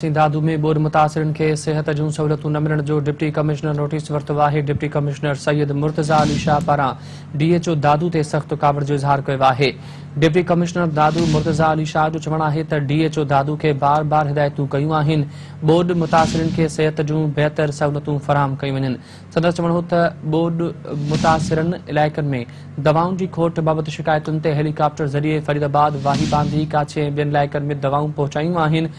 दादू में बोर्ड मुतासिरन के सेहत जूं सहूलतूं न मिलण जो डिप्टी कमिश्नर नोटिस वरितो आहे। डिप्टी कमिश्नर सैयद मुर्तज़ा अली शाह पारां DHO दादू ते सख्त कावड़ जो इज़हार कयो आहे। डिप्टी कमिश्नर दादू मुर्तज़ा अली शाह जो चवणु आहे त DHO दादू खे बार बार हिदायतूं कयूं आहिनि बोर्ड मुतासिरन खे सेहत जूं बहितर सहूलतूं फराहम कयूं वञनि। संदसि चवणु हो त बोर्ड मुतासिरन इलाइक़नि में दवाउनि जी खोट बाबति शिकायतुनि ते हेलीकॉप्टर ज़रिए फरीदाबाद, वाही बांधी, काछे ऐं ॿियनि इलाइक़नि में दवाऊं पहुचायूं आहिनि।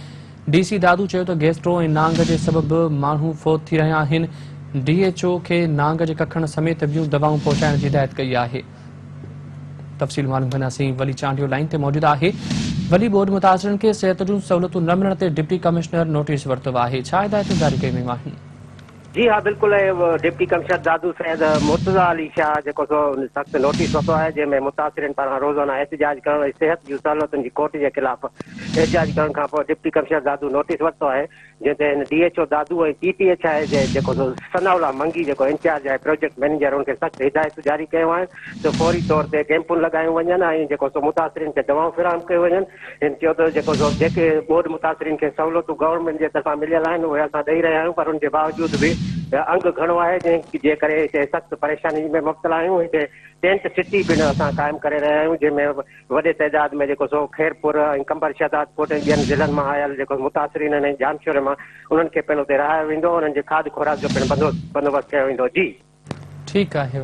DC दादू चयो त गैस्ट्रो ऐं नांग जे सबबि माण्हू फोत थी रहिया आहिनि। DHO खे नांग जे कखण समेत ॿियूं दवाऊं पहुचाइण जी हिदायत कई आहे। तफ़सील मालूम कंदासीं। वली चांडियो लाइन ते मौजूदु आहे। वली बोर्ड मुतासिरनि खे सिहत जूं सहूलतूं न मिलण ते डिप्टी कमिश्नर नोटिस वरितो आहे। छा हिदायतूं जारी कयूं वयूं आहिनि? जी हाँ, बिल्कुल डिप्टी कमिश्नर दादू सैयद मुर्तज़ा अली शाह जो सख्त नोटिस वरितो है जैमें मुतासिरन पारां रोज़ाना एहतजाज करण ऐं सेहत जूं सहूलतुनि जी खोट के खिलाफ़ एहतजाज करण खां पोइ डिप्टी कमिश्नर दादू नोटिस वरितो है जंहिंते DHO दादू ऐं TTH आहे जेको सनाउल्ला मंगी जेको इंचार्ज आहे प्रोजेक्ट मैनेजर उनखे सख़्त हिदायतूं जारी कयूं आहिनि त फौरी तौर ते कैंपूं लॻायूं वञनि ऐं जेको मुतासिरन खे दवाऊं फिराहम कयूं वञनि। हिन चयो त जेके बोर्ड मुतासिरन खे सहूलतूं गवर्नमेंट जे तरफ़ां मिलियल आहिनि उहे असां ॾेई रहिया आहियूं, पर उनजे बावजूद बि अंग घणो आहे जंहिं करे हिते सख़्त परेशानी में मुब्तला आहियूं। हिते टेंट सिटी पिणु असां क़ाइमु करे रहिया आहियूं जंहिंमें वॾे तइदाद में खैरपुर ऐं कंबर शहदादपुर ऐं ॿियनि ज़िलनि मां आयल मुतासिरीन आहिनि जानशोर मां उन्हनि खे पिणु उते रहायो वेंदो, उन्हनि जे खाद खुराक जो पिणु बंदोबस्तु कयो वेंदो। जी ठीकु आहे।